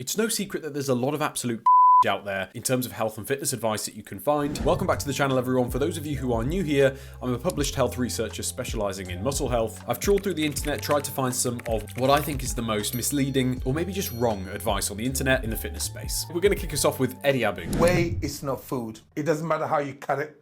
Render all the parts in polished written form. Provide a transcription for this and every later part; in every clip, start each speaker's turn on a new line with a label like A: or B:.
A: It's no secret that there's a lot of absolute out there in terms of health and fitness advice that you can find. Welcome back to the channel, everyone. For those of you who are new here, I'm a published health researcher specializing in muscle health. I've trawled through the internet, tried to find some of what I think is the most misleading or maybe just wrong advice on the internet in the fitness space. We're going to kick us off with Eddie Abu.
B: Whey is not food. It doesn't matter how you cut it.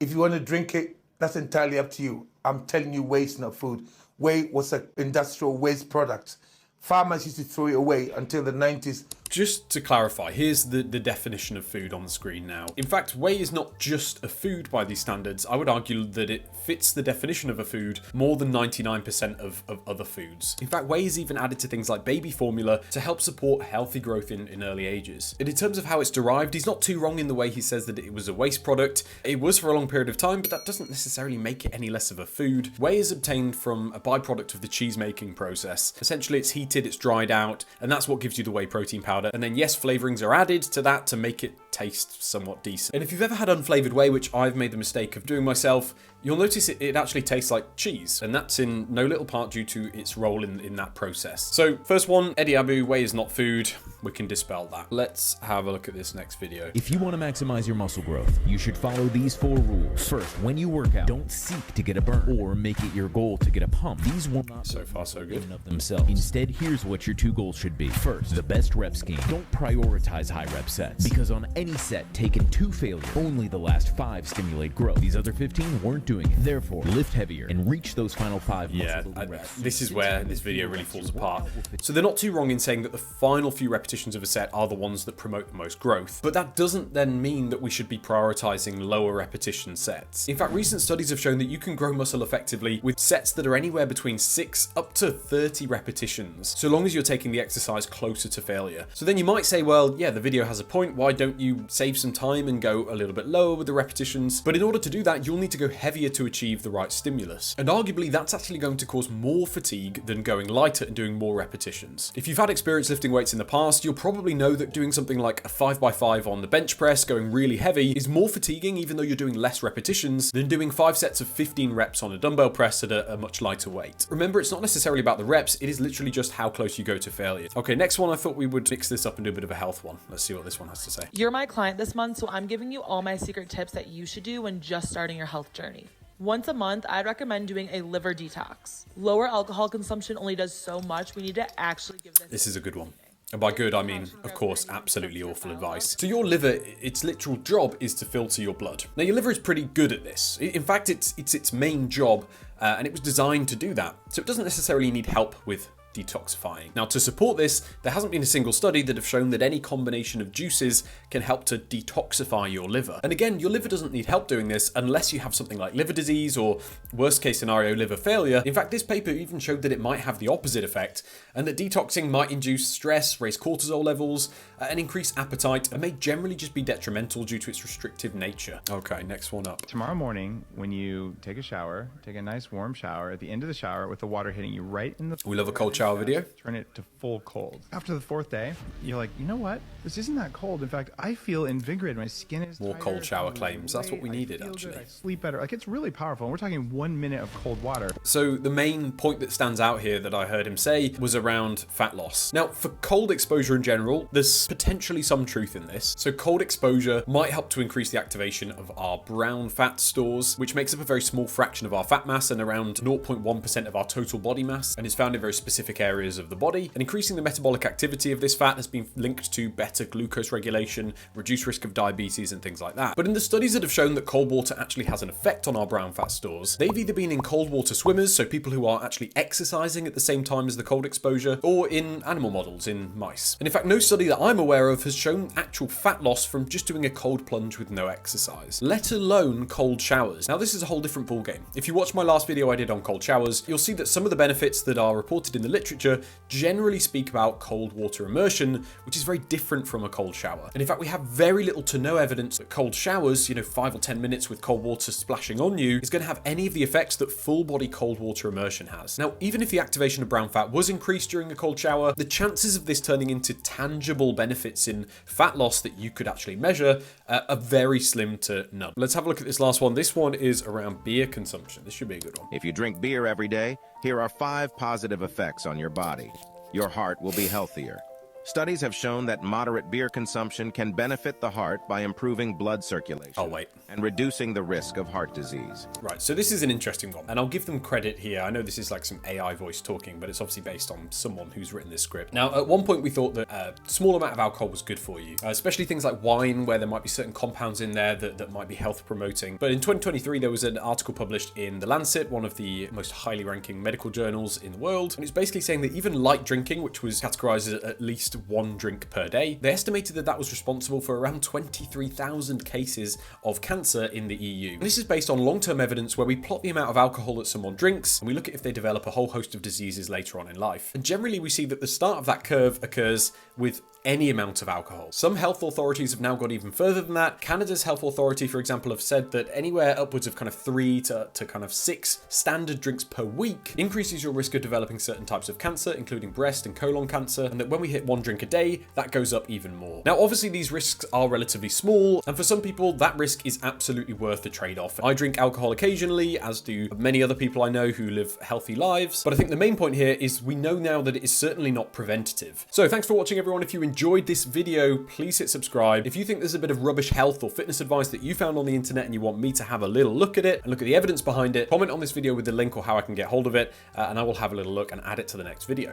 B: If you want to drink it, that's entirely up to you. I'm telling you, whey is not food. Whey was an industrial waste product. Farmers used to throw it away until the 90s.
A: Just to clarify, here's the definition of food on the screen now. In fact, whey is not just a food by these standards. I would argue that it fits the definition of a food more than 99% of other foods. In fact, whey is even added to things like baby formula to help support healthy growth in early ages. And in terms of how it's derived, he's not too wrong in the way he says that it was a waste product. It was for a long period of time, but that doesn't necessarily make it any less of a food. Whey is obtained from a byproduct of the cheese making process. Essentially, it's heated, it's dried out, and that's what gives you the whey protein powder. And then yes, flavorings are added to that to make it taste somewhat decent. And if you've ever had unflavored whey, which I've made the mistake of doing myself, you'll notice it actually tastes like cheese. And that's in no little part due to its role in that process. So first one, Eddie Abu, whey is not food. We can dispel that. Let's have a look at this next video.
C: If you want to maximize your muscle growth, you should follow these 4 rules. First, when you work out, don't seek to get a burn or make it your goal to get a pump. These will not
A: so far so good
C: of themselves. Instead, here's what your 2 goals should be. First, the best rep scheme. Don't prioritize high rep sets, because on any set taken to failure, only the last 5 stimulate growth. These other 15 weren't doing it. Therefore, lift heavier and reach those final 5 muscle reps.
A: This is where this video really falls apart. So they're not too wrong in saying that the final few repetitions of a set are the ones that promote the most growth, but that doesn't then mean that we should be prioritizing lower repetition sets. In fact, recent studies have shown that you can grow muscle effectively with sets that are anywhere between 6 up to 30 repetitions, so long as you're taking the exercise closer to failure. So then you might say, well, yeah, the video has a point. Why don't you save some time and go a little bit lower with the repetitions? But in order to do that, you'll need to go heavier to achieve the right stimulus. And arguably, that's actually going to cause more fatigue than going lighter and doing more repetitions. If you've had experience lifting weights in the past, you'll probably know that doing something like a 5x5 on the bench press, going really heavy, is more fatiguing even though you're doing less repetitions than doing 5 sets of 15 reps on a dumbbell press at a much lighter weight. Remember, it's not necessarily about the reps, it is literally just how close you go to failure. Okay, next one, I thought we would mix this up and do a bit of a health one. Let's see what this one has to say.
D: You're my client this month, so I'm giving you all my secret tips that you should do when just starting your health journey. Once a month, I'd recommend doing a liver detox. Lower alcohol consumption only does so much. We need to actually give this.
A: This is a good one. And by good, I mean, of course, absolutely awful advice. So your liver, its literal job is to filter your blood. Now, your liver is pretty good at this. In fact, it's its main job, and it was designed to do that. So it doesn't necessarily need help with detoxifying. Now, to support this, there hasn't been a single study that have shown that any combination of juices can help to detoxify your liver. And again, your liver doesn't need help doing this unless you have something like liver disease or, worst case scenario, liver failure. In fact, this paper even showed that it might have the opposite effect, and that detoxing might induce stress, raise cortisol levels, and increase appetite, and may generally just be detrimental due to its restrictive nature. Okay, next one up.
E: Tomorrow morning, when you take a shower, take a nice warm shower, at the end of the shower with the water hitting you right in the...
A: We love a cold shower video.
E: Turn it to full cold. After the 4th day, you're like, you know what? This isn't that cold. In fact, I feel invigorated. My skin is
A: more
E: tighter,
A: cold shower claims. That's what we needed, actually.
E: I sleep better. Like, it's really powerful. And we're talking 1 minute of cold water.
A: So the main point that stands out here that I heard him say was around fat loss. Now, for cold exposure in general, there's potentially some truth in this. So cold exposure might help to increase the activation of our brown fat stores, which makes up a very small fraction of our fat mass and around 0.1% of our total body mass, and is found in very specific areas of the body. And increasing the metabolic activity of this fat has been linked to better glucose regulation, reduced risk of diabetes, and things like that. But in the studies that have shown that cold water actually has an effect on our brown fat stores, they've either been in cold water swimmers, so people who are actually exercising at the same time as the cold exposure, or in animal models, in mice. And in fact, no study that I'm aware of has shown actual fat loss from just doing a cold plunge with no exercise, let alone cold showers. Now, this is a whole different ballgame. If you watch my last video I did on cold showers, you'll see that some of the benefits that are reported in the literature generally speak about cold water immersion, which is very different from a cold shower. And in fact, we have very little to no evidence that cold showers, 5 or 10 minutes with cold water splashing on you, is going to have any of the effects that full body cold water immersion has. Now, even if the activation of brown fat was increased during a cold shower, the chances of this turning into tangible benefits in fat loss that you could actually measure are very slim to none. Let's have a look at this last one. This one is around beer consumption. This should be a good one.
F: If you drink beer every day, here are 5 positive effects on your body. Your heart will be healthier. Studies have shown that moderate beer consumption can benefit the heart by improving blood circulation.
A: Oh, wait.
F: And reducing the risk of heart disease.
A: Right, so this is an interesting one, and I'll give them credit here. I know this is like some AI voice talking, but it's obviously based on someone who's written this script. Now, at one point we thought that a small amount of alcohol was good for you, especially things like wine, where there might be certain compounds in there that might be health promoting. But in 2023, there was an article published in the Lancet, one of the most highly ranking medical journals in the world, and it's basically saying that even light drinking, which was categorized as at least 1 drink per day, they estimated that that was responsible for around 23,000 cases of cancer in the EU. And this is based on long-term evidence where we plot the amount of alcohol that someone drinks, and we look at if they develop a whole host of diseases later on in life. And generally we see that the start of that curve occurs with any amount of alcohol. Some health authorities have now gone even further than that. Canada's health authority, for example, have said that anywhere upwards of kind of 3 to kind of 6 standard drinks per week increases your risk of developing certain types of cancer, including breast and colon cancer, and that when we hit 1 drink a day, that goes up even more. Now, obviously these risks are relatively small, and for some people that risk is absolutely worth the trade-off. I drink alcohol occasionally, as do many other people I know who live healthy lives, but I think the main point here is we know now that it is certainly not preventative. So thanks for watching, everyone. If you enjoyed this video, please hit subscribe. If you think there's a bit of rubbish health or fitness advice that you found on the internet and you want me to have a little look at it and look at the evidence behind it, comment on this video with the link or how I can get hold of it, and I will have a little look and add it to the next video.